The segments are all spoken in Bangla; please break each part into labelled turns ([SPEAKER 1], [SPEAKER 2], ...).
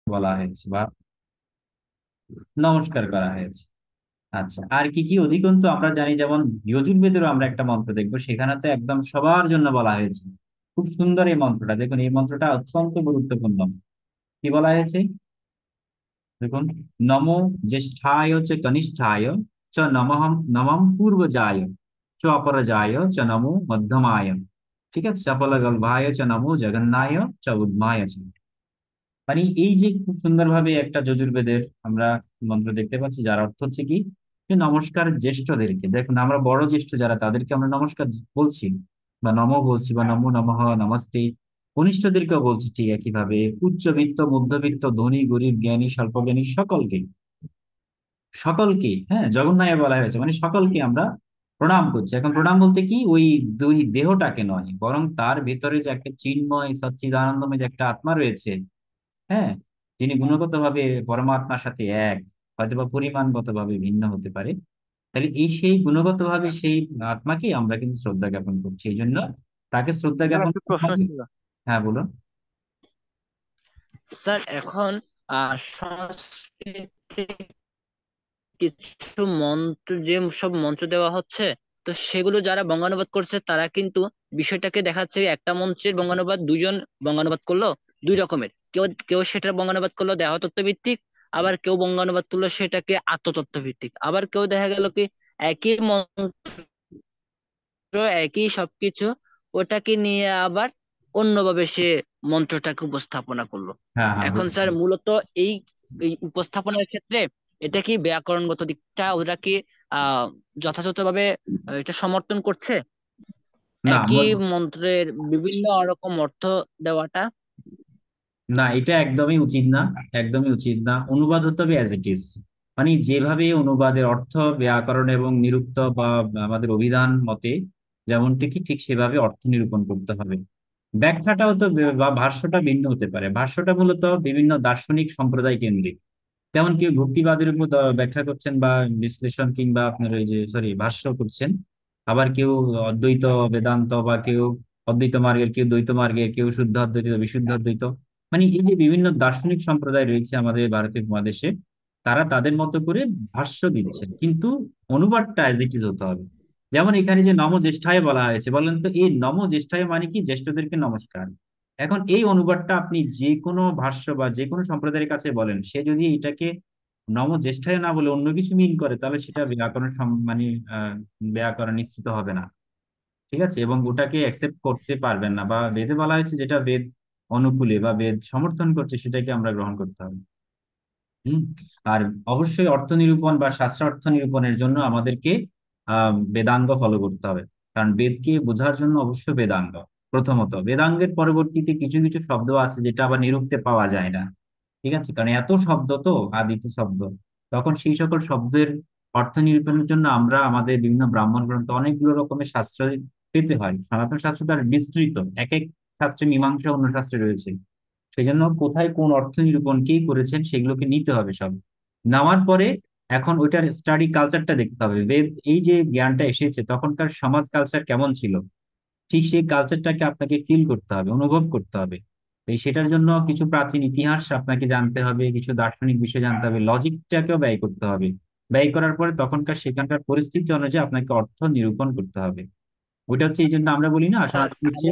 [SPEAKER 1] বলা হয়েছে বা নমস্কার করা হয়েছে। আচ্ছা, আর কি কি অধিকন্তু আমরা জানি, যেমন যজুর্বেদেরও আমরা একটা মন্ত্র দেখবো, সেখানে তো একদম সবার জন্য বলা হয়েছে। খুব সুন্দর এই মন্ত্রটা, দেখুন এই মন্ত্রটা অত্যন্ত গুরুত্বপূর্ণ। কি বলা হয়েছে দেখুন, নমো জ্যেষ্ঠায় চ কনিষ্ঠায় চ নমঃ নমঃ পূর্বজায় চ অপরজায় চ নমো মধ্যমায়। ঠিক আছে, চপল গল্ভায় চ নমো জগন্নায় চ উদ্মায় চ। মানে এই যে খুব সুন্দরভাবে একটা যজুর্বেদের আমরা মন্ত্র দেখতে পাচ্ছি, যার অর্থ হচ্ছে কি, যে নমস্কার জ্যেষ্ঠদেরকে, দেখুন আমরা বড় জ্যেষ্ঠ যারা তাদেরকে আমরা নমস্কার বলছি বা নমঃ বলছি বা নমো নমঃ নমস্তে। কনিষ্ঠদেরকেও বলছি ঠিক একইভাবে, উচ্চবিত্ত মধ্যবিত্ত ধনী গরিব জ্ঞানী স্বল্পজ্ঞানী সকলকে, সকলকে, হ্যাঁ জগন্নাথ বলা হয়েছে, মানে সকলকে আমরা প্রণাম করছি। এখন প্রণাম বলতে কি, ওই দুই দেহটাকে নয়, বরং তার ভেতরে যে একটা চিন্ময় সচ্চিদানন্দময় যে একটা আত্মা রয়েছে, হ্যাঁ, যিনি গুণগত ভাবে পরমাত্মার সাথে এক, হয়তোবা পরিমাণগত ভাবে ভিন্ন হতে পারে। তাহলে এই সেই গুণগত ভাবে সেই আত্মাকে আমরা কিন্তু শ্রদ্ধা জ্ঞাপন করছি, এই জন্য তাকে শ্রদ্ধা
[SPEAKER 2] আমার
[SPEAKER 1] জ্ঞাপন
[SPEAKER 2] একটা
[SPEAKER 1] করতে
[SPEAKER 2] প্রশ্ন
[SPEAKER 1] হবে।
[SPEAKER 2] ছিল
[SPEAKER 1] হ্যাঁ বলুন।
[SPEAKER 2] স্যার। এখন সংস্কৃতে কিছু মন্ত্র, যে সব মন্ত্র দেওয়া হচ্ছে, তো সেগুলো যারা বঙ্গানুবাদ করছে তারা কিন্তু বিষয়টাকে দেখাচ্ছে একটা মন্ত্রের বঙ্গানুবাদ দুজন বঙ্গানুবাদ করলো দুই রকমের। কেউ কেউ সেটার বঙ্গানুবাদ করলো দেহতত্ত্ব ভিত্তিক, আবার কেউ বঙ্গানুবাদ করলো সেটাকে আত্মতত্ত্ব ভিত্তিক, আবার কেউ দেখা গেল কি একই মন্ত্র, একই সবকিছু, ওটাকে নিয়ে আবার অন্যভাবে সে মন্ত্রটাকে উপস্থাপনা করলো।
[SPEAKER 1] হ্যাঁ হ্যাঁ
[SPEAKER 2] এখন
[SPEAKER 1] বুঝছি।
[SPEAKER 2] স্যার মূলত এই এই উপস্থাপনার ক্ষেত্রে এটা কি ব্যাকরণগত দিকটা ওরা কি আহ যথাযথভাবে এটা সমর্থন করছে,
[SPEAKER 1] না
[SPEAKER 2] একই মন্ত্রের বিভিন্ন রকম অর্থ দেওয়াটা?
[SPEAKER 1] না, এটা একদমই উচিত না, একদমই উচিত না। অনুবাদ হতে হবে অ্যাজ ইট ইজ, মানে যেভাবে অনুবাদের অর্থ ব্যাকরণ এবং নিরুক্ত বা আমাদের অভিধান মতে যেমনটি কি ঠিক সেভাবে অর্থ নিরূপণ করতে হবে। ব্যাখ্যাটাও তো বা ভাষ্যটা ভিন্ন হতে পারে, ভাষ্যটা মূলত বিভিন্ন দার্শনিক সম্প্রদায় কেন্দ্রিক। যেমন কেউ ভক্তিবাদের উপর ব্যাখ্যা করছেন বা বিশ্লেষণ কিংবা আপনার ওই যে সরি ভাষ্য করছেন, আবার কেউ অদ্বৈত বেদান্ত, বা কেউ অদ্বৈত মার্গের, কেউ দ্বৈত মার্গের, কেউ শুদ্ধ অদ্বৈত বিশুদ্ধ অদ্বৈত। মানে এই যে বিভিন্ন দার্শনিক সম্প্রদায় রয়েছে আমাদের ভারতীয় উপমহাদেশে, তারা তাদের মতো করে ভাষ্য দিচ্ছে, কিন্তু অনুবাদটা অ্যাজ ইট ইজ হতে হবে। যেমন এখানে যে নম জ্যেষ্ঠায় বলা হয়েছে, বলেন তো এই নম জ্যেষ্ঠায় মানে কি, জ্যেষ্ঠদেরকে নমস্কার। এখন এই অনুবাদটা আপনি যে কোনো ভাষ্য বা যে কোনো সম্প্রদায়ের কাছে বলেন, সে যদি এটাকে নম জ্যেষ্ঠায় না বলে অন্য কিছু মিন করে, তাহলে সেটা ব্যাকরণ মানে আহ ব্যাকরণ নিশ্চিত হবে না। ঠিক আছে, এবং ওটাকে অ্যাকসেপ্ট করতে পারবেন না, বা বেদে বলা হয়েছে যেটা বেদ অনুকূলে বা বেদ সমর্থন করছে সেটাকে আমরা গ্রহণ করতে হবে। হম। আর অবশ্যই অর্থ নিরূপণ বা শাস্ত্রার্থ নিরূপণের জন্য আমাদেরকে বেদাঙ্গ ফলো করতে হবে। কারণ বেদকে বোঝার জন্য অবশ্যই বেদাঙ্গ প্রথমত, বেদাঙ্গের পরবর্তীতে কিছু কিছু শব্দ আছে যেটা আবার নিরুক্তে পাওয়া যায় না। ঠিক আছে, কারণ এত শব্দ তো, আদিত শব্দ, তখন সেই সকল শব্দের অর্থ নিরূপণের জন্য আমরা আমাদের বিভিন্ন ব্রাহ্মণ গ্রন্থ অনেকগুলো রকমের শাস্ত্র পেতে হয়। সনাতন শাস্ত্র তার বিস্তৃত, এক এক শাস্ত্রে মীমাংসা অন্য শাস্ত্রে রয়েছে। সেই জন্য কোথায় কোন অর্থ নিরূপণ কে করেছেন সেগুলোকে নিতে হবে সব। নেওয়ার পরে এখন ওইটার স্টাডি কালচারটা দেখতে হবে। বেদ এই যে জ্ঞানটা এসেছে, তখনকার সমাজ কালচার কেমন ছিল, ঠিক সেই কালচারটাকে আপনাকে ফিল করতে হবে, অনুভব করতে হবে। এই সেটার জন্য কিছু প্রাচীন ইতিহাস আপনাকে জানতে হবে, কিছু দার্শনিক বিষয় জানতে হবে, লজিকটাকেও ব্যয় করতে হবে। ব্যয় করার পরে তখনকার সেখানকার পরিস্থিতি অনুযায়ী আপনাকে অর্থ নিরূপণ করতে হবে। ওইটা হচ্ছে, এই জন্য আমরা বলি না,
[SPEAKER 2] স্যার
[SPEAKER 1] সনাতন হচ্ছে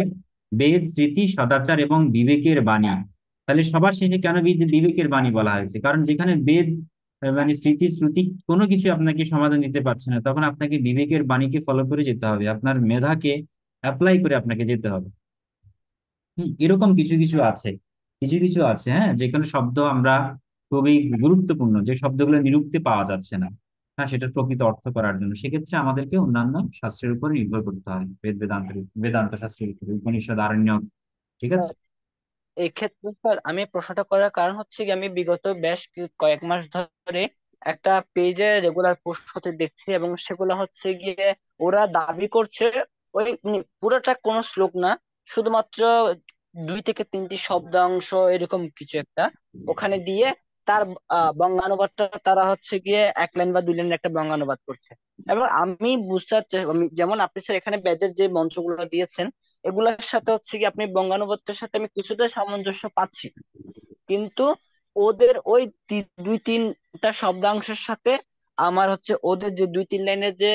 [SPEAKER 1] বেদ স্মৃতি সদাচার এবং বিবেকের বাণী। তাহলে সবার শেষে কেন বিবেকের বাণী বলা হয়েছে, কারণ যেখানে বেদ মানে স্মৃতি শ্রুতি কোনো কিছু আপনাকে সমাধান দিতে পারছে না, তখন আপনাকে বিবেকের বাণীকে ফলো করে যেতে হবে, আপনার মেধাকে অ্যাপ্লাই করে আপনাকে যেতে হবে। এরকম কিছু কিছু আছে, কিছু কিছু আছে, হ্যাঁ, যেখানে শব্দ আমরা খুবই গুরুত্বপূর্ণ, যে শব্দগুলো নিরুক্তে পাওয়া যাচ্ছে না, হ্যাঁ, সেটার প্রকৃত অর্থ করার জন্য সেক্ষেত্রে আমাদেরকে অন্যান্য শাস্ত্রের উপর নির্ভর করতে হয়, বেদান্ত শাস্ত্রের উপর, উপনিষদ আরণ্যক। ঠিক আছে।
[SPEAKER 2] এই ক্ষেত্রে স্যার আমি প্রশ্নটা করার কারণ হচ্ছে কি, আমি বিগত বেশ কয়েক মাস ধরে একটা পেজে রেগুলার পোস্ট হতে দেখছি, এবং সেগুলো হচ্ছে গিয়ে ওরা দাবি করছে ওই পুরোটা কোনো শ্লোক না, শুধুমাত্র দুই থেকে তিনটি শব্দাংশ এরকম কিছু একটা ওখানে দিয়ে তার বঙ্গানুবাদটা তারা হচ্ছে গিয়ে এক লাইন বা দুই লাইনের একটা বঙ্গানুবাদ করছে। এবং আমি বুঝতে পারছি, যেমন আপনি স্যার এখানে বেদের যে মন্ত্রগুলো দিয়েছেন এগুলোর সাথে হচ্ছে কি আপনি বঙ্গানুবাদটার সাথে আমি কিছুটা সামঞ্জস্য পাচ্ছি, কিন্তু ওদের ওই দুই তিনটা শব্দাংশের সাথে আমার হচ্ছে ওদের যে দুই তিন লাইনের যে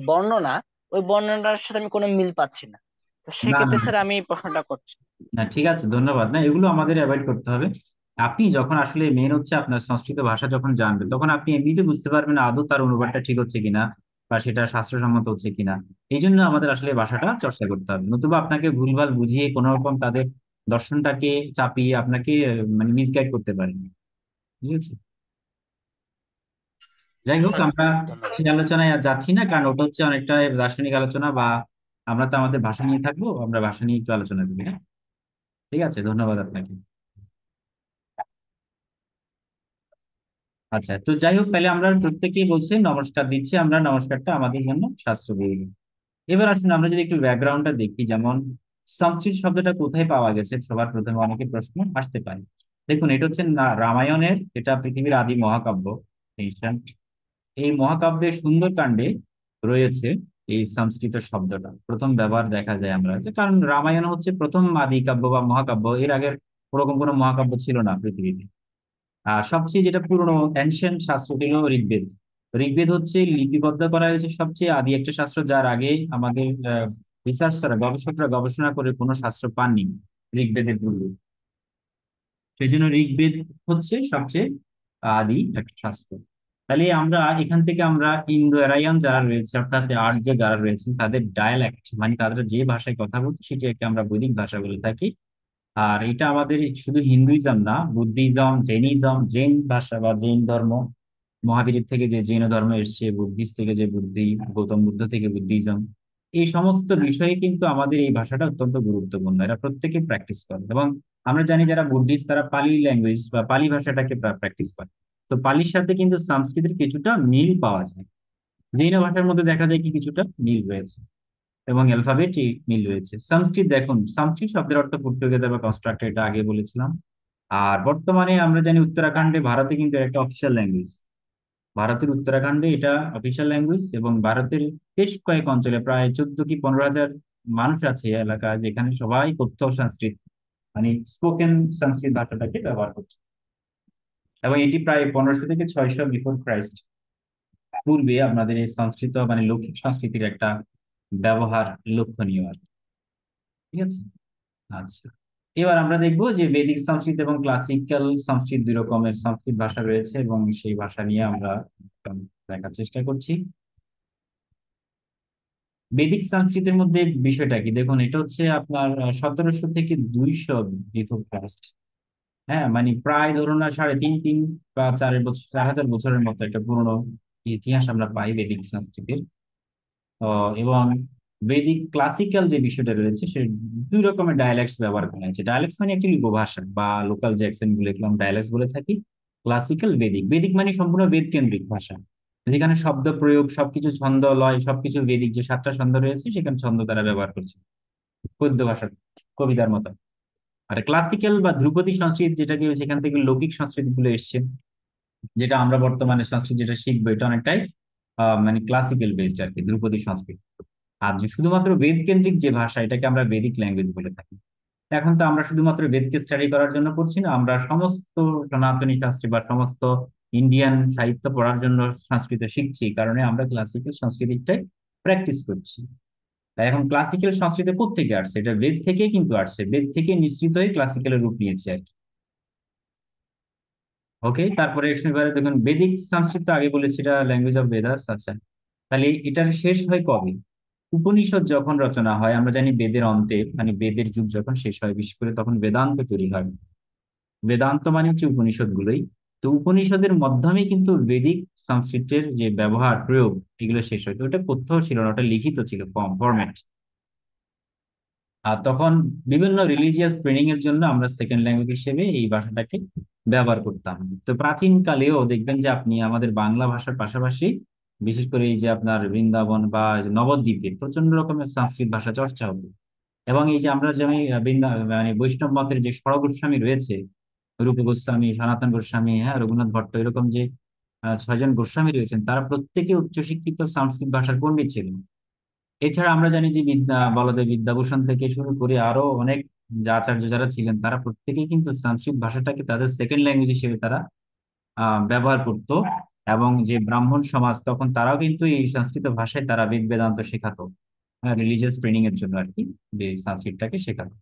[SPEAKER 2] বর্ণনা, ওই বর্ণনার সাথে আমি কোনো মিল পাচ্ছি না। তো
[SPEAKER 1] না
[SPEAKER 2] সেক্ষেত্রে
[SPEAKER 1] না
[SPEAKER 2] স্যার আমি এই প্রশ্নটা করছি।
[SPEAKER 1] না, ঠিক আছে, ধন্যবাদ। না, এগুলো আমাদের অ্যাভয়েড করতে হবে। আপনি যখন আসলে মেন হচ্ছে আপনার সংস্কৃত ভাষা যখন জানবেন, তখন আপনি এমনিতে বুঝতে পারবেন আদৌ তার অনুবাদটা ঠিক হচ্ছে কিনা বা সেটা শাস্ত্রসম্মত হচ্ছে কিনা। এই জন্য আমাদের আসলে ভাষাটা চর্চা করতে হবে, নতুবা আপনাকে ভুলভাল বুঝিয়ে কোনো রকম তাদের দর্শনটাকে চাপিয়ে আপনাকে মানে মিসগাইড করতে পারেন। ঠিক আছে। যাই হোক,
[SPEAKER 2] স্যার
[SPEAKER 1] আমরা
[SPEAKER 2] ধন্যবাদ।
[SPEAKER 1] সেই আলোচনায় আর যাচ্ছি না, কারণ ওটা হচ্ছে অনেকটা দার্শনিক আলোচনা, বা আমরা তো আমাদের ভাষা নিয়ে থাকবো, আমরা ভাষা নিয়ে একটু আলোচনা করি। হ্যাঁ, ঠিক আছে, ধন্যবাদ আপনাকে। আচ্ছা, তো যাই হোক, তাহলে আমরা প্রত্যেকেই বলছি নমস্কার দিচ্ছি, আমরা নমস্কারটা আমাদের জন্য শাস্ত্রীয়। এবার আসুন আমরা যদি একটু ব্যাকগ্রাউন্ডটা দেখি, যেমন সংস্কৃত শব্দটা কোথায় পাওয়া গেছে, সবার প্রথমে অনেকে প্রশ্ন আসতে পারে। দেখুন, এটা হচ্ছে রামায়ণের, এটা পৃথিবীর আদি মহাকাব্য। Ancient। এই মহাকাব্যের সুন্দরকাণ্ডে রয়েছে এই সংস্কৃত শব্দটা প্রথম ব্যবহার দেখা যায় আমরা, যে কারণ রামায়ণ হচ্ছে প্রথম আদি কাব্য বা মহাকাব্য, এর আগের ওরকম কোনো মহাকাব্য ছিল না পৃথিবীতে। সবচেয়ে যেটা পুরনো অ্যানশিয়েন্ট শাস্ত্র হলো ঋগ্বেদ। ঋগ্বেদ হচ্ছে লিপিবদ্ধ করা হয়েছে সবচেয়ে আদি একটা শাস্ত্র, যার আগে আমাদের রিসার্চাররা, গবেষকরা গবেষণা করে কোনো শাস্ত্র পাননি ঋগ্বেদের পূর্বে। সেই জন্য ঋগ্বেদ হচ্ছে সবচেয়ে আদি একটা শাস্ত্র। তাহলে আমরা এখান থেকে আমরা ইন্দো আরিয়ান যারা রয়েছে, অর্থাৎ আর্য যারা রয়েছেন, তাদের ডায়ালেক্ট মানে তাদের যে ভাষায় কথা বলছে সেটাকে আমরা বৈদিক ভাষা বলে থাকি। আর এটা আমাদের শুধু হিন্দুইজম না, বুদ্ধিজম, জৈনিজম, জৈন ভাষা বা জৈন ধর্ম, মহাবীরের থেকে যে জৈন ধর্ম এসছে, বুদ্ধিস্ট থেকে যে বুদ্ধি, গৌতম বুদ্ধ থেকে বুদ্ধিজম, এই সমস্ত বিষয়ে কিন্তু আমাদের এই ভাষাটা অত্যন্ত গুরুত্বপূর্ণ, এরা প্রত্যেকে প্র্যাকটিস করে। এবং আমরা জানি যারা বুদ্ধিস্ট তারা পালি ল্যাঙ্গুয়েজ বা পালি ভাষাটাকে প্র্যাকটিস করে। তো পালির সাথে কিন্তু সংস্কৃতের কিছুটা মিল পাওয়া যায়, জৈন ভাষার মধ্যে দেখা যায় কি কিছুটা মিল রয়েছে, এবং অ্যালফাবেট মিল রয়েছে। সংস্কৃত দেখুন, সংস্কৃত শব্দের অর্থ পুট টুগেদার বা কনস্ট্রাক্ট, এটা আগে বলেছিলাম। আর বর্তমানে আমরা জানি উত্তরাখণ্ডে, ভারতে কিন্তু একটা অফিসিয়াল ল্যাঙ্গুয়েজ। ভারতের উত্তরাখণ্ডে এটা অফিসিয়াল ল্যাঙ্গুয়েজ, এবং ভারতের বেশ কয়েক অঞ্চলে প্রায় 14 কি 15 হাজার মানুষ আছে এই এলাকায়, যেখানে সবাই কথ্য সংস্কৃত মানে স্পোকেন সংস্কৃত ভাষাটাকে ব্যবহার করছে। এবং এটি প্রায় 1500 থেকে 600 বিফোর ক্রাইস্ট পূর্বে আপনাদের এই সংস্কৃত মানে লৌকিক সংস্কৃতির একটা ব্যবহার লক্ষণীয় আর কি। ঠিক আছে। আচ্ছা, এবার আমরা দেখবো যে বেদিক সংস্কৃত এবং ক্লাসিক্যাল সংস্কৃত দুই রকমের সংস্কৃত ভাষা রয়েছে, এবং সেই ভাষা নিয়ে আমরা দেখার চেষ্টা করছি। বেদিক সংস্কৃতের মধ্যে বিষয়টা কি দেখুন, এটা হচ্ছে আপনার 1700 থেকে 200 বিফোর ক্রাইস্ট। হ্যাঁ, মানে প্রায় ধরুন না 3,500 বা 4 বছর, 4,000 বছরের মতো একটা পুরনো ইতিহাস আমরা পাই বেদিক সংস্কৃতির। এবং বেদিক ক্লাসিক্যাল যে বিষয়টা রয়েছে, সে দুই রকমের ডায়ালেক্টস ব্যবহার করা হয়েছে। ডায়ালেক্টস মানে একটি উপভাষা বা লোকাল যে অ্যাকসেন্ট গুলোকে আমরা ডায়ালেক্টস বলে থাকি। ক্লাসিক্যাল, বেদিক। বেদিক মানে সম্পূর্ণ বেদ কেন্দ্রিক ভাষা, যেখানে শব্দ প্রয়োগ, সবকিছু ছন্দ লয় সবকিছু বেদিক, যে 7টা ছন্দ রয়েছে সেখানে ছন্দ তারা ব্যবহার করছে পদ্য ভাষার, কবিতার মতো। আর ক্লাসিক্যাল বা ধ্রুপদী সংস্কৃত যেটাকে, সেখান থেকে লৌকিক সংস্কৃতি গুলো এসছে, যেটা আমরা বর্তমানে সংস্কৃত যেটা শিখবো, এটা অনেকটাই মানে ক্লাসিক্যাল বেসড আর কি, ধ্রুপদী সংস্কৃত। আর যে শুধুমাত্র বেদ কেন্দ্রিক যে ভাষা, এটাকে আমরা বেদিক ল্যাঙ্গুয়েজ বলে থাকি। এখন তো আমরা শুধুমাত্র বেদকে স্টাডি করার জন্য পড়ছি না, আমরা সমস্ত সনাতনী শাস্ত্রী বা সমস্ত ইন্ডিয়ান সাহিত্য পড়ার জন্য সংস্কৃত শিখছি, এই কারণে আমরা ক্লাসিক্যাল সংস্কৃতিটাই প্র্যাকটিস করছি। তাই এখন ক্লাসিক্যাল সংস্কৃত কোত্থেকে আসছে, এটা বেদ থেকে কিন্তু আসছে, বেদ থেকে নিঃসৃত হয়ে ক্লাসিক্যালের রূপ নিয়েছে আর কি। ওকে, তারপরে এবারে দেখুন বেদিক সংস্কৃত আগে বলেছি এটা ল্যাঙ্গুয়েজ অফ বেদাস। আচ্ছা, তাহলে এটার শেষ হয় কবে? উপনিষদ যখন রচনা হয়, আমরা জানি বেদের অন্তে মানে বেদের যুগ যখন শেষ হয়, বিশেষ করে তখন বেদান্ত তৈরি হয়। বেদান্ত মানে হচ্ছে উপনিষদ গুলোই। তো উপনিষদের মাধ্যমে কিন্তু বেদিক সংস্কৃতের যে ব্যবহার প্রয়োগ, এগুলো শেষ হয়। তো ওটা কথ্য ছিল না, ওটা লিখিত ছিল, ফরম্যাট। আর তখন বিভিন্ন রিলিজিয়াস ট্রেনিং এর জন্য আমরা সেকেন্ড ল্যাঙ্গুয়েজ হিসেবে এই ভাষাটাকে ব্যবহার করতাম। তো প্রাচীন কালেও দেখবেন যে আপনি আমাদের বাংলা ভাষার পাশাপাশি, বিশেষ করে এই যে আপনার বৃন্দাবন বা নবদ্বীপে প্রচন্ড রকমের সংস্কৃত ভাষা চর্চা হতো। এবং এই যে আমরা যেমন মানে বৈষ্ণব মতের যে ষড় গোস্বামী রয়েছে, রূপ গোস্বামী, সনাতন গোস্বামী, হ্যাঁ, রঘুনাথ ভট্ট, এরকম যে 6 জন গোস্বামী রয়েছেন, তারা প্রত্যেকে উচ্চশিক্ষিত সংস্কৃত ভাষার পণ্ডিত ছিলেন। এছাড়া আমরা জানি যে বলদেব বিদ্যাভূষণ থেকে শুরু করে আরো অনেক যে আচার্য যারা ছিলেন তারা প্রত্যেকেই কিন্তু সংস্কৃত ভাষাটাকে তাদের সেকেন্ড ল্যাঙ্গুয়েজ হিসেবে তারা ব্যবহার করতো। এবং যে ব্রাহ্মণ সমাজ তখন তারাও কিন্তু এই সংস্কৃত ভাষায় তারা বেদ বেদান্ত শেখাতো, রিলিজিয়াস ট্রেনিং এর জন্য আর কি, যে সংস্কৃতটাকে শেখাতো।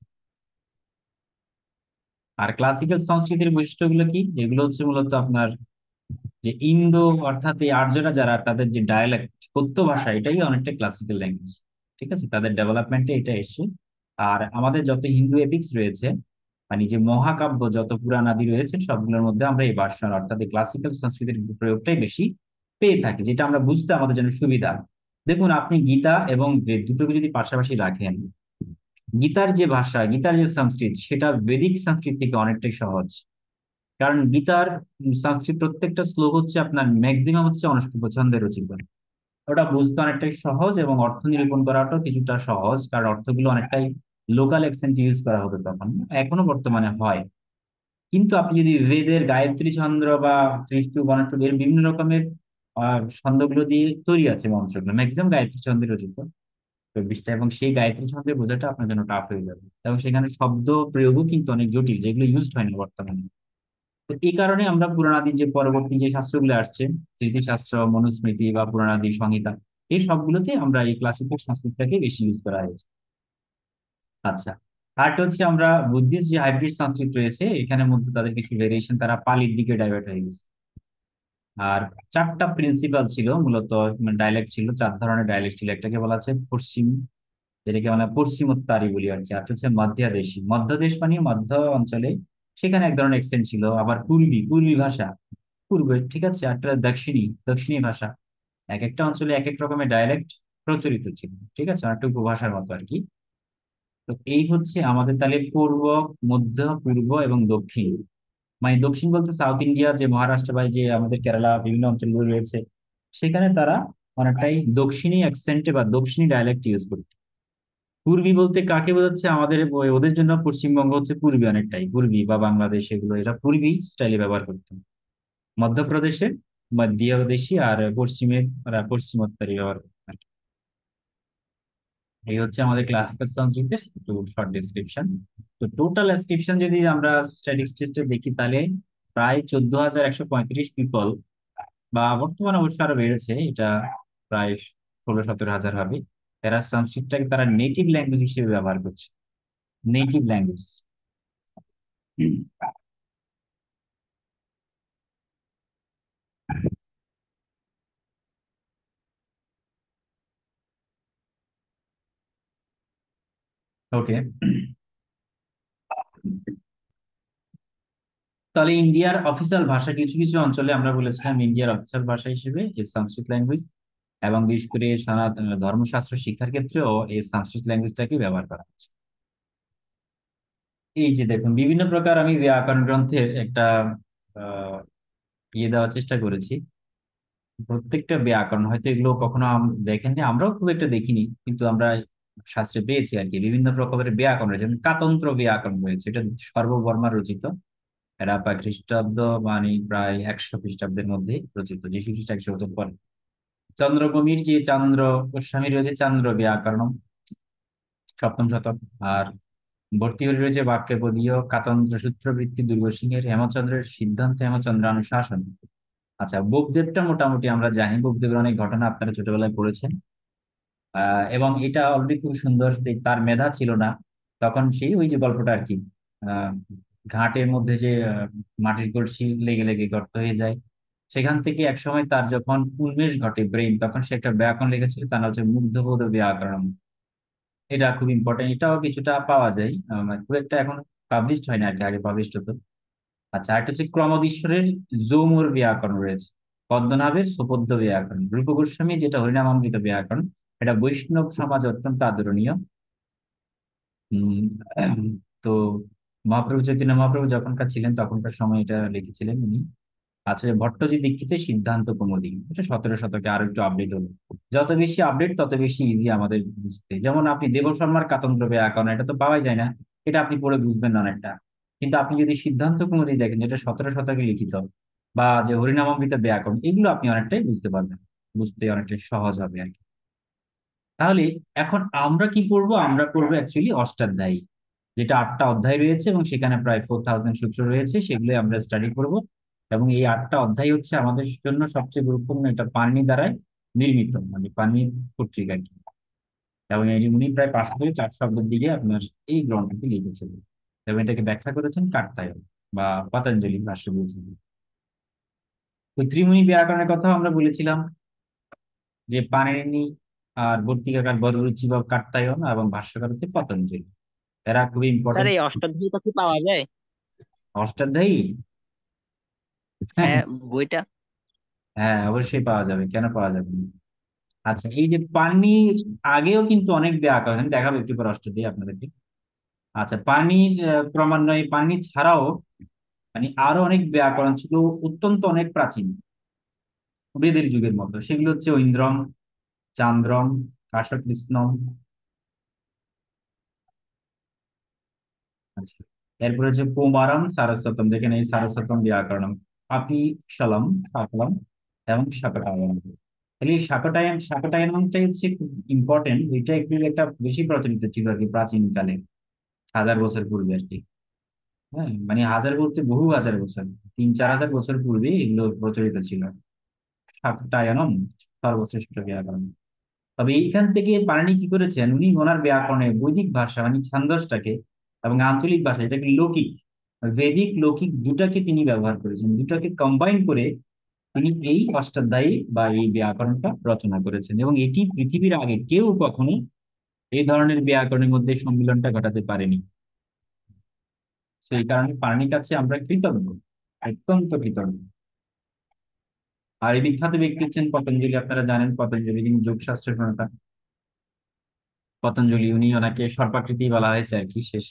[SPEAKER 1] আর ক্লাসিক্যাল সংস্কৃতির বৈশিষ্ট্যগুলো কি? এগুলো হচ্ছে মূলত আপনার যে ইন্দো, অর্থাৎ এই আর্যরা যারা, তাদের যে ডায়ালেক্ট, কথ্য ভাষা, এটাই অনেকটা ক্লাসিক্যাল ল্যাঙ্গুয়েজ। ঠিক আছে, তাদের ডেভেলপমেন্টে এটা এসছে। আর আমাদের যত হিন্দু এপিক্স রয়েছে, মানে যে মহাকাব্য, যত পুরাণ আদি রয়েছে, সবগুলোর মধ্যে আমরা এই ভার্সন অর্থাৎ এই ক্লাসিক্যাল সংস্কৃতির প্রয়োগটাই বেশি পেয়ে থাকি, যেটা আমরা বুঝতে আমাদের জন্য সুবিধা। দেখুন, আপনি গীতা এবং বেদ দুটোকে যদি পাশাপাশি রাখেন, গীতার যে ভাষা, গীতার যে সংস্কৃত, সেটা বেদিক সংস্কৃত থেকে অনেকটাই সহজ। কারণ গীতার সংস্কৃত প্রত্যেকটা শ্লোক হচ্ছে আপনার ম্যাক্সিমাম হচ্ছে অষ্টক ছন্দে রচিত। ওটা বুঝতে অনেকটাই সহজ এবং অর্থ নিরূপণ করাটাও কিছুটা সহজ, কারণ অর্থগুলো অনেকটাই লোকাল অ্যাকসেন্ট ইউজ করা হতো তখন, এখনো বর্তমানে হয়। কিন্তু আপনি যদি বেদের গায়ত্রী ছন্দ বা ত্রিষ্টু বনষ্টু, এর বিভিন্ন রকমের ছন্দগুলো দিয়ে তৈরি আছে মন্ত্রগুলো, ম্যাক্সিমাম গায়ত্রী ছন্দে রচিত, 24টা, এবং সেই গায়ত্রী ছন্দে বোঝাটা আপনার জন্য টাফ হয়ে যাবে। এবং সেখানে শব্দ প্রয়োগও কিন্তু অনেক জটিল, যেগুলো ইউজড হয় না বর্তমানে। তো এই কারণে আমরা পুরাণাদি যে পরবর্তী যে শাস্ত্রগুলো আসছে, স্মৃতিশাস্ত্র, মনুস্মৃতি বা পুরাণাদি সংহিতা, এই সবগুলোতে আমরা এই ক্লাসিক্যাল সংস্কৃতটাকে বেশি ইউজ করা হয়েছে। আচ্ছা, আরেকটা হচ্ছে আমরা বুদ্ধিস্ট যে হাইব্রিড সংস্কৃত রয়েছে, এখানের মধ্যে তাদের কিছু ভেরিয়েশন, তারা পালির দিকে ডাইভার্ট হয়ে গেছে। আর চারটা প্রিন্সিপাল ছিল মূলত, ডায়ালেক্ট ছিল, চার ধরনের ডায়ালেক্ট ছিল। একটাকে বলা হচ্ছে পশ্চিম, যেটাকে আমরা পশ্চিমোত্তারি বলি আর কি। আর হচ্ছে মধ্যাদেশী, মধ্যদেশ মানে মধ্য অঞ্চলে, সেখানে এক ধরনের এক্সেন্ট ছিল। আবার পূর্বী, পূর্বী ভাষা, পূর্বে, ঠিক আছে। আর একটা দক্ষিণী, দক্ষিণী ভাষা। এক একটা অঞ্চলে এক এক রকমের ডায়ালেক্ট প্রচলিত ছিল, ঠিক আছে, একটা উপভাষার মতো আর কি। তো এই হচ্ছে আমাদের তাহলে পূর্ব, মধ্য, পূর্ব এবং দক্ষিণ। মানে দক্ষিণ বলতে সাউথ ইন্ডিয়া, যে মহারাষ্ট্র বা যে আমাদের কেরালা বিভিন্ন অঞ্চলগুলো রয়েছে, সেখানে তারা অনেকটাই দক্ষিণী অ্যাকসেন্টে বা দক্ষিণী ডায়ালেক্ট ইউজ করত। পূর্বী বলতে কাকে বোঝাচ্ছে? আমাদের ওদের জন্য পশ্চিমবঙ্গ হচ্ছে পূর্বী, অনেকটাই পূর্বী, বা বাংলাদেশ, এগুলো এরা পূর্বী স্টাইলে ব্যবহার করতো। মধ্যপ্রদেশে মধ্যদেশী, আর পশ্চিমে ওরা পশ্চিমোত্তরী ব্যবহার করতো আর কি। এই হচ্ছে আমাদের ক্লাসিক্যাল সংস্কৃতের একটু শর্ট ডিসক্রিপশন। তো টোটাল ডেসক্রিপশন যদি আমরা স্ট্যাটিস্টিক্সে দেখি, তাহলে প্রায় 14,135 পিপল, বা বর্তমানে অবশ্য আরো বেড়েছে এটা, প্রায় 16-17 হাজার হবে, এরা সংস্কৃতটাকে তারা নেটিভ ল্যাঙ্গুয়েজ হিসেবে ব্যবহার করছে। Native language. ওকে, তাহলে ইন্ডিয়ার অফিসিয়াল ভাষা, কিছু কিছু অঞ্চলে আমরা বলেছিলাম ইন্ডিয়ার অফিসিয়াল ভাষা হিসেবে এই সংস্কৃত ল্যাঙ্গুয়েজ, এবং বিশেষ করে সনাতন ধর্মশাস্ত্র শিক্ষার ক্ষেত্রেও এই সংস্কৃত ল্যাঙ্গুয়েজটাকে ব্যবহার করা হচ্ছে। এই যে দেখুন, বিভিন্ন প্রকার আমি ব্যাকরণ গ্রন্থের একটা আহ দেওয়ার চেষ্টা করেছি। প্রত্যেকটা ব্যাকরণ হয়তো এগুলো কখনো দেখেননি, আমরাও খুব একটা দেখিনি, কিন্তু আমরা শাস্ত্রে পেয়েছি আর কি। বিভিন্ন প্রকারের ব্যাকরণ রয়েছে, যেমন কাতন্ত্র ব্যাকরণ রয়েছে, এটা সর্ববর্মা রচিত। এরা প্রায় খ্রিস্টাব্দ, মানে প্রায় 100 খ্রিস্টাব্দের মধ্যে রচিত, যীশু খ্রিস্ট 100 বছর পরে। চন্দ্রভূমির যে চান্দ্র গোস্বামী রয়েছে, চান্দ্র ব্যাকরণ, 7ম শতক। আর ভর্তৃহরি রয়েছে বাক্যপদীয়, কাতন্ত্র সূত্রবৃত্তি দুর্গ সিংহের, হেমচন্দ্রের সিদ্ধান্ত, হেমচন্দ্রানুশাসন। আচ্ছা, বুকদেবটা মোটামুটি আমরা জানি, বুকদেবের অনেক ঘটনা আপনারা ছোটবেলায় পড়েছেন। এবং এটা অলরেডি খুব সুন্দর, যে তার মেধা ছিল না তখন, সেই ওই যে গল্পটা আর কি, আহ ঘাটের মধ্যে যে মাটির কলসি লেগে লেগে গর্ত হয়ে যায়, সেখান থেকে একসময় তার যখন উন্মেষ ঘটে ব্রেইন, তখন সে একটা ব্যাকরণ লিখেছিল, তার নাম হচ্ছে মুগ্ধবোধ ব্যাকরণ। এটা খুব ইম্পর্টেন্ট, এটাও কিছুটা পাওয়া যায়, মানে খুব একটা এখন পাবলিশড হয় না আর কি, আগে পাবলিশড হতো। আচ্ছা, একটা হচ্ছে ক্রমদীশ্বরের যৌমুর ব্যাকরণ রয়েছে, পদ্মনাভের সুপদ্য ব্যাকরণ, রূপ গোস্বামী যেটা হরিনামামৃত ব্যাকরণ, এটা বৈষ্ণব সমাজে অত্যন্ত আদরণীয়। উম তো মহাপ্রভু চৈতন্য মহাপ্রভু যখনকার ছিলেন তখনকার সময় এটা লিখেছিলেন উনি। আচ্ছা, ভট্টজি দীক্ষিতের সিদ্ধান্ত কৌমুদী, এটা 17 শতকে আরো একটু আপডেট হলো। যত বেশি আপডেট তত বেশি ইজি আমাদের বুঝতে। যেমন আপনি দেব শর্মার কাতন্ত্র ব্যাকরণ, এটা তো পাওয়াই যায় না, এটা আপনি পড়ে বুঝবেন না অনেকটা। কিন্তু আপনি যদি সিদ্ধান্ত কৌমুদী দেখেন, যেটা 17 শতকে লিখিত, বা যে হরিনামামৃত ব্যাকরণ, এগুলো আপনি অনেকটাই বুঝতে পারবেন, বুঝতে অনেকটাই সহজ হবে আর কি। তাহলে এখন আমরা কি পড়বো? আমরা পড়বো অ্যাকচুয়ালি অষ্টাধ্যায়ী, যেটা 8টা অধ্যায় রয়েছে এবং সেখানে প্রায় 4000 সূত্র রয়েছে, সেগুলো আমরা স্টাডি করব। এবং এই 8টা অধ্যায় হচ্ছে আমাদের জন্য সবচেয়ে গুরুত্বপূর্ণ, এটা পাণিনি দ্বারাই নির্মিত, মানে পাণিনি কর্তৃক আর কি। এবং এই উনি প্রায় 500 থেকে 400 দিকে আপনার এই গ্রন্থটি লিখেছিলেন, এবং এটাকে ব্যাখ্যা করেছেন কাত্যায়ন বা পতঞ্জলি ভাষ্য দিয়েছেন। তো ত্রিমুনি ব্যাকরণের কথা আমরা বলেছিলাম যে পাণিনি, আর বর্তিকাকার বদরুচি বা কাত্যায়ন, এবং ভাষ্যকার হচ্ছে পতঞ্জলি। এরা খুবই
[SPEAKER 2] স্যার
[SPEAKER 1] ইম্পর্টেন্ট।
[SPEAKER 2] এই অষ্টাধ্যায়ীটা কি পাওয়া যায়?
[SPEAKER 1] অষ্টাধ্যায়ী? হ্যাঁ,
[SPEAKER 2] হ্যাঁ, বইটা।
[SPEAKER 1] হ্যাঁ অবশ্যই পাওয়া যাবে, কেন পাওয়া যাবে না? আচ্ছা, এই যে পানি, আগেও কিন্তু অনেক ব্যাকরণ আমি দেখাবো একটু পর অষ্টাধ্যায়ী আপনাদেরকে। আচ্ছা, পানির ক্রমান্বয়ে পানি ছাড়াও মানে আরো অনেক ব্যাকরণ ছিল, অত্যন্ত অনেক প্রাচীন, বেদের যুগের মতো। সেগুলো হচ্ছে ঐন্দ্রম, চান্দ্রম, কাশকৃষ্ণম। আচ্ছা, এরপরে হচ্ছে কুমারম, সারস্বতম। দেখেন এই সারস্বতম ব্যাকরণম, আপনি সালাম, সাকলাম এবং শাকটায়ন। তাহলে এই শাকটায়নটাই হচ্ছে খুব ইম্পর্টেন্ট। এটা একটু একটা বেশি প্রচলিত ছিল আর কি প্রাচীন কালে, 1000 বছর পূর্বে আর কি। হ্যাঁ, মানে হাজার বলতে বহু হাজার বছর, 3-4 হাজার বছর পূর্বে এগুলো প্রচলিত ছিল। শাকটায়নম সর্বশ্রেষ্ঠ ব্যাকরণ। তবে এইখান থেকে পাণিনি কি করেছেন, উনি ওনার ব্যাকরণে বৈদিক ভাষা মানে ছান্দসটাকে এবং আঞ্চলিক ভাষা, এটাকে লৌকিক, বৈদিক লৌকিক দুটাকে তিনি ব্যবহার করেছেন, দুটাকে কম্বাইন করে তিনি এই অষ্টাধ্যায়ী বা এই ব্যাকরণটা রচনা করেছেন। এবং এটি পৃথিবীর আগে কেউ কখনো এই ধরনের ব্যাকরণের মধ্যে সম্মিলনটা ঘটাতে পারেনি। সেই কারণে পাণিনির কাছে আমরা কৃতজ্ঞ, অত্যন্ত কৃতজ্ঞ। আর এই বিখ্যাত ব্যক্তি হচ্ছেন পতঞ্জলি, আপনারা জানেন পতঞ্জলি যিনি যোগশাস্ত্রের প্রণেতা। পতঞ্জলি, উনি ওনাকে সর্পাকৃতি বলা হয়েছে আর কি শেষ।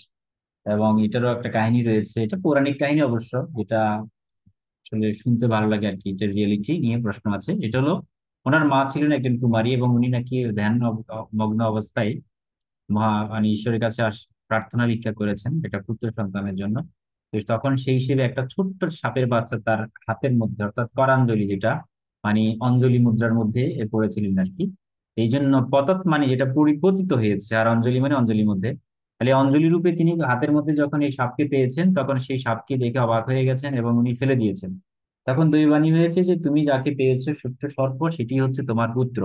[SPEAKER 1] এবং এটারও একটা কাহিনী রয়েছে, এটা পৌরাণিক কাহিনী অবশ্য, যেটা আসলে শুনতে ভালো লাগে আর কি। এটা রিয়েলিটি নিয়ে প্রশ্ন আছে। এটা হলো, ওনার মা ছিলেন একজন কুমারী এবং উনি নাকি ধ্যান মগ্ন অবস্থায় মানে ঈশ্বরের কাছে প্রার্থনা ভিক্ষা করেছেন একটা পুত্র সন্তানের জন্য। তো তখন সেই হিসেবে একটা ছোট্ট সাপের বাচ্চা তার হাতের মধ্যে, অর্থাৎ করাঞ্জলি যেটা, মানে অঞ্জলি মুদ্রার মধ্যে পড়েছিলেন আর কি। এই জন্য পতত মানে যেটা পরিপতিত হয়েছে, আর অঞ্জলি মানে অঞ্জলির মধ্যে। তাহলে অঞ্জলি রূপে তিনি হাতের মধ্যে যখন এই সাপকে পেয়েছেন, তখন সেই সাপকে দেখে অবাক হয়ে গেছেন এবং উনি ফেলে দিয়েছেন। তখন দৈবাণী হয়েছে যে তুমি যাকে পেয়েছো সূক্ষ্ম সর্প, সেটি হচ্ছে তোমার পুত্র।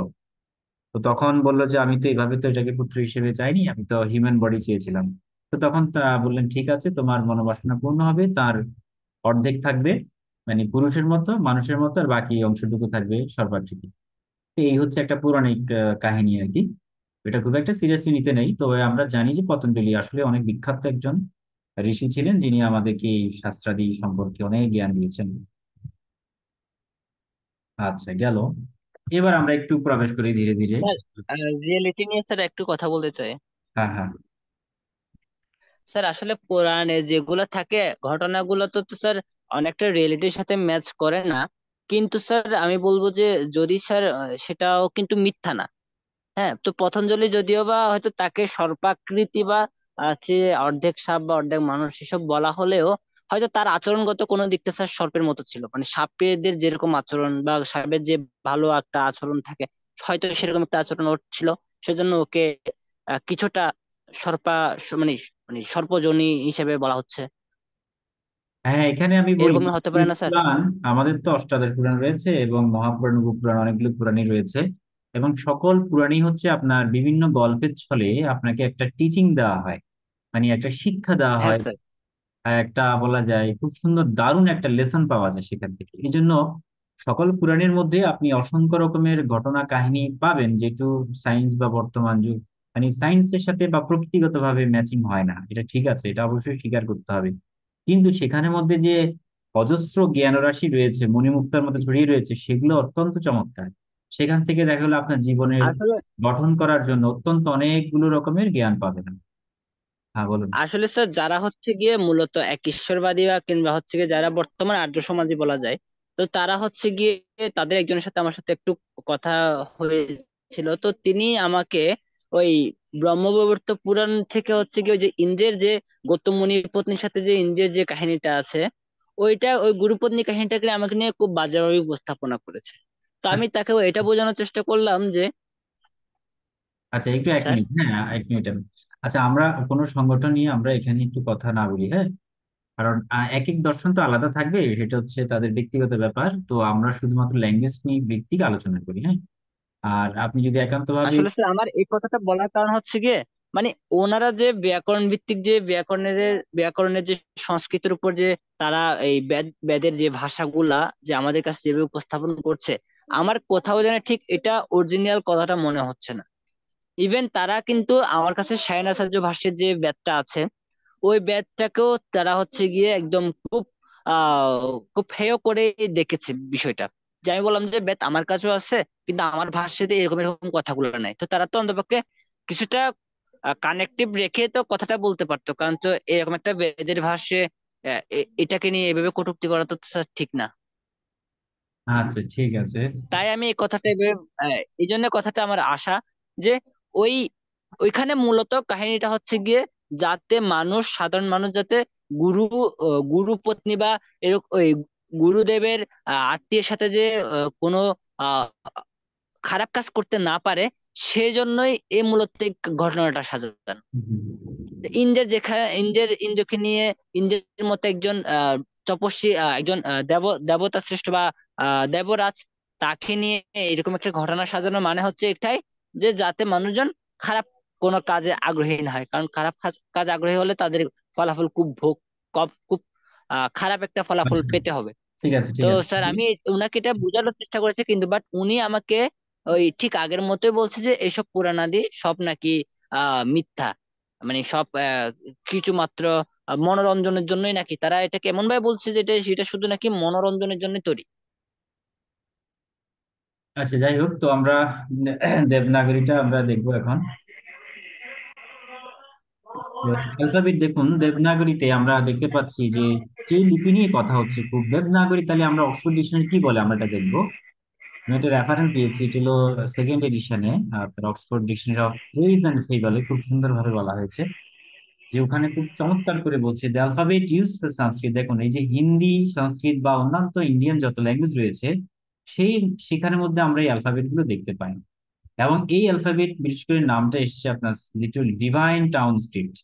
[SPEAKER 1] তো তখন বললো যে আমি তো এইভাবে তো এটাকে পুত্র হিসেবে চাইনি, আমি তো হিউম্যান বডি চেয়েছিলাম। তো তখন তা বললেন ঠিক আছে, তোমার মনোবাসনা পূর্ণ হবে। তার অর্ধেক থাকবে মানে পুরুষের মতো, মানুষের মতো, আর বাকি অংশটুকু থাকবে সর্পাকৃতি। তো এই হচ্ছে একটা পৌরাণিক কাহিনী আর কি। এটা খুব একটা সিরিয়াসলি নিতে নেই। তো আমরা জানি যে পতঞ্জলি আসলে অনেক বিখ্যাত একজন ঋষি ছিলেন, যিনি আমাদেরকে এই শাস্ত্রাদি সম্পর্কে অনেক জ্ঞান দিয়েছেন। আচ্ছা, গেল। এবার আমরা একটু প্রবেশ করি ধীরে ধীরে।
[SPEAKER 2] স্যার, রিয়েলিটি নিয়ে স্যার একটু কথা বলতে চাই।
[SPEAKER 1] হ্যাঁ, হ্যাঁ।
[SPEAKER 2] স্যার আসলে পুরাণে যেগুলো থাকে ঘটনাগুলো তো স্যার অনেকটা রিয়েলিটির সাথে ম্যাচ করে না। কিন্তু স্যার আমি বলবো যে যদি স্যার সেটাও কিন্তু মিথ্যা না। হ্যাঁ, তো পতঞ্জলি যদিও বা হয়তো তাকে সর্পাকৃতি বা যে অর্ধেক সাপ বা অর্ধেক মানুষ এসব বলা হলেও হয়তো তার আচরণগত কোনো দিকটা স্যার সর্পের মতো ছিল, মানে সাপেদের যেরকম আচরণ বা সাপের যে ভালো একটা আচরণ থাকে, হয়তো সেরকম একটা আচরণ ওর ছিল। সেজন্য ওকে কিছুটা সর্পা মানে মানে সর্পযোনি হিসেবে বলা হচ্ছে।
[SPEAKER 1] হ্যাঁ, এখানে আমি বলি,
[SPEAKER 2] এরকমই হতে পারে না স্যার?
[SPEAKER 1] পুরাণ, আমাদের তো অষ্টাদশ পুরাণ রয়েছে এবং মহাপুরাণ, উপপুরাণ, অনেকগুলো পুরাণই রয়েছে। এবং সকল পুরাণই হচ্ছে আপনার বিভিন্ন গল্পের ছলে আপনাকে একটা টিচিং দেওয়া হয়, মানে একটা শিক্ষা দেওয়া
[SPEAKER 2] হ্যাঁ
[SPEAKER 1] হয়।
[SPEAKER 2] স্যার।
[SPEAKER 1] আর একটা বলা যায় খুব সুন্দর দারুণ একটা লেসন পাওয়া যায় সেখান থেকে। এই জন্য সকল পুরাণের মধ্যে আপনি অসংখ্য রকমের ঘটনা কাহিনী পাবেন, যেহেতু সায়েন্স বা বর্তমান যুগ মানে সায়েন্সের সাথে বা প্রকৃতিগত ভাবে ম্যাচিং হয় না, এটা ঠিক আছে, এটা অবশ্যই স্বীকার করতে হবে। কিন্তু সেখানের মধ্যে যে অজস্র জ্ঞান রাশি রয়েছে, মণিমুক্তার মধ্যে ছড়িয়ে রয়েছে, সেগুলো অত্যন্ত চমৎকার। সেখান থেকে দেখা গেলো আপনার জীবনের
[SPEAKER 2] আসলে
[SPEAKER 1] গঠন করার জন্য অত্যন্ত অনেকগুলো রকমের জ্ঞান পাবেন। হ্যাঁ, বলুন।
[SPEAKER 2] আসলে স্যার যারা হচ্ছে গিয়ে মূলত এক ঈশ্বরবাদী বা কিংবা হচ্ছে গিয়ে যারা বর্তমান আর্য সমাজী বলা যায়, তো তারা হচ্ছে গিয়ে তাদের একজনের সাথে আমার সাথে একটু কথা হয়েছিল। তো তিনি আমাকে ওই ব্রহ্মবৈবর্ত পুরাণ থেকে হচ্ছে গিয়ে ওই যে ইন্দ্রের যে গৌতম মুনির পত্নীর সাথে যে ইন্দ্রের যে কাহিনীটা আছে, ওইটা ওই গুরুপত্নী কাহিনীটাকে আমাকে নিয়ে খুব বাজেভাবে উপস্থাপনা করেছে। তো আমি
[SPEAKER 1] আচ্ছা,
[SPEAKER 2] তাকে এটা বোঝানোর চেষ্টা করলাম যে
[SPEAKER 1] আচ্ছা, একটু এক
[SPEAKER 2] স্যার।
[SPEAKER 1] মিনিট, হ্যাঁ এক মিনিট। আচ্ছা, আমরা কোনো সংগঠন নিয়ে আমরা এখানে একটু কথা না বলি, হ্যাঁ? কারণ এক এক দর্শন তো আলাদা থাকবে, সেটা হচ্ছে তাদের ব্যক্তিগত ব্যাপার। তো আমরা শুধুমাত্র ল্যাঙ্গুয়েজ নিয়ে ব্যক্তিক আলোচনা করি, হ্যাঁ? আর আপনি যদি একান্তভাবে।
[SPEAKER 2] আসলে স্যার আমার এই কথাটা বলার কারণ হচ্ছে গিয়ে, মানে ওনারা যে ব্যাকরণ ভিত্তিক যে ব্যাকরণের যে সংস্কৃতির উপর যে তারা এই বেদের যে ভাষাগুলা যে আমাদের কাছে যেভাবে উপস্থাপন করছে, আমার কোথাও যেন ঠিক এটা অরিজিনাল কথাটা মনে হচ্ছে না। ইভেন তারা কিন্তু আমার কাছে শায়নাচার্য ভাষ্যের যে বেদটা আছে, ওই ব্যাচটাকেও তারা হচ্ছে গিয়ে একদম খুব হেয় করে দেখেছে বিষয়টা। যে আমি বললাম যে ব্যাত আমার কাছেও আছে, কিন্তু আমার ভাষাতে এরকম এরকম কথাগুলো নাই, তো তারা তো অন্তপক্ষে কিছুটা কানেকটিভ রেখে তো কথাটা বলতে পারতো। কারণ তো এরকম একটা বেদের ভাষ্যে এটাকে নিয়ে এভাবে কটূক্তি করা তো স্যার ঠিক না।
[SPEAKER 1] আচ্ছা, ঠিক আছে।
[SPEAKER 2] তাই আমি এই কথাটা এই জন্য কথাটা আমার আশা যে ওই ওইখানে মূলত কাহিনীটা হচ্ছে গিয়ে যাতে মানুষ, সাধারণ মানুষ যাতে গুরু গুরু পত্নী বা এরকম ওই গুরুদেবের আত্মীয়ের সাথে যে কোনো আহ, খারাপ কাজ করতে না পারে, সেই জন্যই এই মূলত এই ঘটনাটা সাজানো। ইন্দ্রকে নিয়ে, ইন্দ্রের মতো একজন তপস্বী, একজন দেবতা শ্রেষ্ঠ বা দেবরাজ, তাকে নিয়ে এরকম একটা ঘটনা সাজানো মানে হচ্ছে এটাই, যে যাতে মানুষজন খারাপ কোনো কাজে আগ্রহী না হয়। কারণ খারাপ কাজ আগ্রহী হলে তাদের ফলাফল খুব খুব খারাপ একটা ফলাফল পেতে হবে।
[SPEAKER 1] ঠিক আছে,
[SPEAKER 2] তো
[SPEAKER 1] ঠিক আছে।
[SPEAKER 2] স্যার আমি উনাকে এটা বোঝানোর চেষ্টা করেছি, কিন্তু বাট উনি আমাকে ওই ঠিক আগের মতোই বলছে যে এসব পুরাণাদি সব নাকি মিথ্যা। মানে সব কিছু মাত্র মনোরঞ্জনের জন্যই নাকি তারা এটাকে এমন ভাবে বলছে যে সেটা শুধু নাকি মনোরঞ্জনের জন্য তৈরি।
[SPEAKER 1] আচ্ছা, যাই হোক, তো আমরা দেবনাগরীটা আমরা দেখবো এখন। অ্যালফাবেট দেখুন, দেবনাগরীতে আমরা দেখতে পাচ্ছি যে যে লিপি নিয়ে কথা হচ্ছে খুব, দেবনাগরী। তাহলে আমরা অক্সফোর্ড ডিকশনারি কি বলে আমরা এটা দেখবো। আমি একটা রেফারেন্স দিয়েছি, এটা হলো সেকেন্ড এডিশনে, আপনার Oxford dictionary of phrase and ফেবলে খুব সুন্দরভাবে বলা হয়েছে। যে ওখানে খুব চমৎকার করে বলছে, দ্য অ্যালফাবেট ইউজ ফর সংস্কৃত। দেখুন, এই যে হিন্দি, সংস্কৃত বা অন্যান্য ইন্ডিয়ান যত ল্যাঙ্গুয়েজ রয়েছে, সেই সেখানের মধ্যে আমরা এই অ্যালফাবেট গুলো দেখতে পাই। এবং এই অ্যালফাবেট বিশেষ করে নামটা এসেছে আপনার লিটল ডিভাইন টাউন স্ক্রিপ্ট,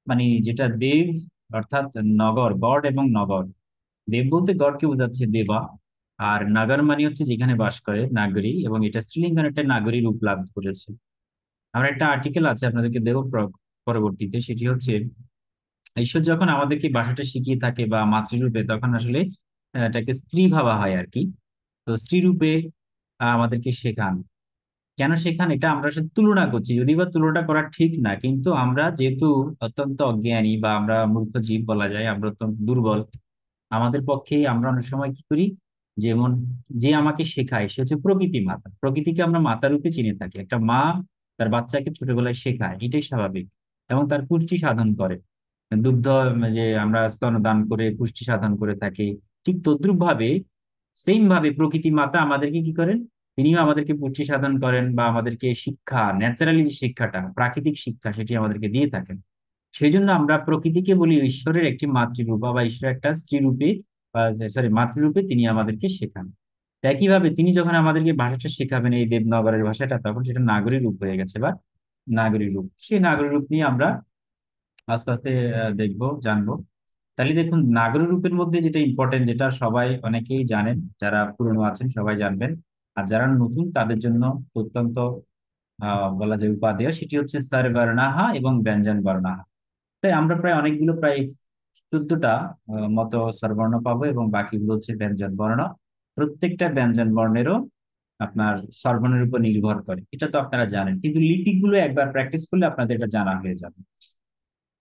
[SPEAKER 1] মানে যেটা দেব অর্থাৎ নগর, গড এবং নগর। দেব বলতে গডকে বোঝাচ্ছে, দেবা। আর নাগর মানে হচ্ছে যেখানে বাস করে, নাগরী, এবং এটা স্ত্রীলিঙ্গের একটা নাগরী রূপ লাভ করেছে। আমার একটা আর্টিকেল আছে আপনাদেরকে দেবো পরবর্তীতে, সেটি হচ্ছে ঈশ্বর যখন আমাদেরকে ভাষাটা শিখিয়ে থাকে বা মাতৃরূপে, তখন আসলে এটাকে স্ত্রী ভাবা হয় আর কি। তো স্ত্রী রূপে আমাদেরকে শেখান। কেন শেখান, এটা আমরা আসলে তুলনা করছি, যদিও বা তুলনাটা করা ঠিক না, কিন্তু আমরা যেহেতু অত্যন্ত অজ্ঞানী বা আমরা মূর্খ জীব বলা যায়, আমরা অত্যন্ত দুর্বল, আমাদের পক্ষে আমরা অনেক সময় কি করি, যেমন যে আমাকে শেখায় সে হচ্ছে প্রকৃতি মাতা। প্রকৃতিকে আমরা মাতা রূপে চিনে থাকি। একটা মা তার বাচ্চাকে ছোটবেলায় শেখায়, এটাই স্বাভাবিক, এবং তার পুষ্টি সাধন করে। দুগ্ধ, যে আমরা স্তনদান করে পুষ্টি সাধন করে থাকি, ঠিক তদ্রুপ ভাবে, সেম ভাবে প্রকৃতি মাতা আমাদেরকে কি করেন, তিনিও আমাদেরকে পুষ্টি সাধন করেন বা আমাদেরকে শিক্ষা, ন্যাচারালি যে শিক্ষাটা, প্রাকৃতিক শিক্ষা, সেটি আমাদেরকে দিয়ে থাকেন। সেই জন্য আমরা প্রকৃতিকে বলি ঈশ্বরের একটি মাতৃরূপা বা ঈশ্বরের একটা স্ত্রী রূপে, বা সরি মাতৃরূপে তিনি আমাদেরকে শেখান। তো একইভাবে তিনি যখন আমাদেরকে ভাষাটা শেখাবেন, এই দেবনগরের ভাষাটা, তখন সেটা নাগরী রূপ হয়ে গেছে বা নাগরী রূপ। সেই নাগরী রূপ নিয়ে আমরা আস্তে আস্তে দেখবো, জানবো। তাহলে দেখুন, নাগরী রূপের মধ্যে যেটা ইম্পর্টেন্ট, যেটা সবাই অনেকেই জানেন, যারা পুরনো আছেন সবাই জানবেন, আর যারা নতুন তাদের জন্য অত্যন্ত বলা যায় উপাদেয়, সেটি হচ্ছে স্বর বর্ণাহা এবং ব্যঞ্জন বর্ণাহা। তাই আমরা প্রায় অনেকগুলো, প্রায় 14টা মতো স্বরবর্ণ পাবো, এবং বাকিগুলো হচ্ছে ব্যঞ্জন বর্ণ। প্রত্যেকটা ব্যঞ্জন বর্ণেরও আপনার স্বরবর্ণের উপর নির্ভর করে, এটা তো আপনারা জানেন, কিন্তু লিপিগুলো একবার প্র্যাকটিস করলে আপনাদের এটা জানা হয়ে যাবে।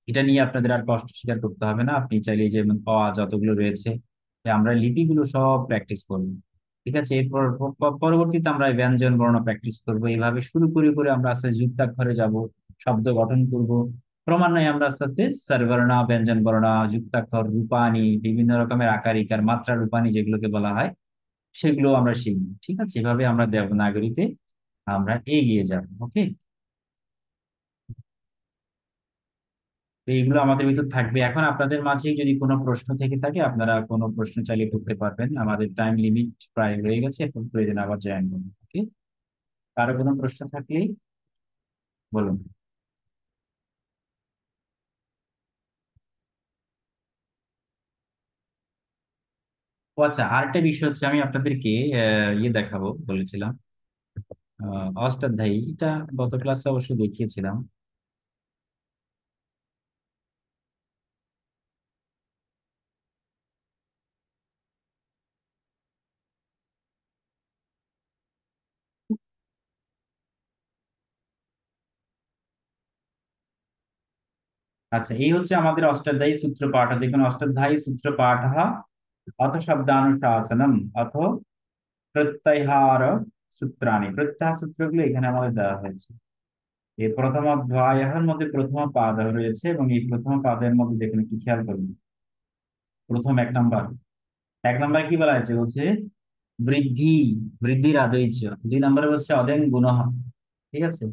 [SPEAKER 1] এটা নিয়ে আপনাদের আর কষ্ট স্বীকার করতে হবে না। আপনি চাইলে যে অ আ যতগুলো রয়েছে, আমরা লিপিগুলো সব প্র্যাকটিস করবো। ঠিক আছে, এরপর পরবর্তীতে আমরা এই ব্যঞ্জন বর্ণ প্র্যাকটিস করবো। এইভাবে শুরু করে করে আমরা আস্তে আস্তে যুক্তাক্ষরে যাব, শব্দ গঠন করব। ক্রমান্বয়ে আমরা আস্তে আস্তে স্বরবর্ণ, ব্যঞ্জন বর্ণ, যুক্তাক্ষর, রূপানি, বিভিন্ন রকমের আকার ইকার, মাত্রা, রূপানি যেগুলোকে বলা হয়, সেগুলো আমরা শিখবো। ঠিক আছে, এভাবে আমরা দেবনাগরীতে আমরা এগিয়ে যাব। ওকে, তো এইগুলো আমাদের ভিতর থাকবে। এখন আপনাদের মাঝে যদি কোনো প্রশ্ন থেকে থাকে, আপনারা কোনো প্রশ্ন চাইলে করতে পারবেন। আমাদের টাইম লিমিট প্রায় হয়ে গেছে, এখন প্রয়োজন আবার জয়েন করুন। ওকে, কারো কোনো প্রশ্ন থাকলেই বলুন। ও আচ্ছা, আরেকটা বিষয় হচ্ছে আমি আপনাদেরকে ইয়ে দেখাবো বলেছিলাম, অষ্টাধ্যায়ী, এটা গত ক্লাসে অবশ্য দেখিয়েছিলাম। আচ্ছা, এই হচ্ছে আমাদের অষ্টাধ্যায়ী সূত্রপাঠ। দেখুন, অষ্টাধ্যায়ী সূত্রপাঠ অথ শব্দানুশাসনম অথ প্রত্যাহার সূত্রাণি। প্রত্যাহার সূত্রগুলো এখানে আমাদের দেওয়া হয়েছে। এই প্রথম অধ্যায়ের মধ্যে প্রথম পাদ রয়েছে, এবং এই প্রথম পাদের মধ্যে দেখুন, একটু খেয়াল করুন। প্রথম এক নম্বর কি বলা হয়েছে, বলছে বৃদ্ধি, বৃদ্ধির আদৈর্য। 2 নম্বরে বলছে অদেন গুণঃ। ঠিক আছে।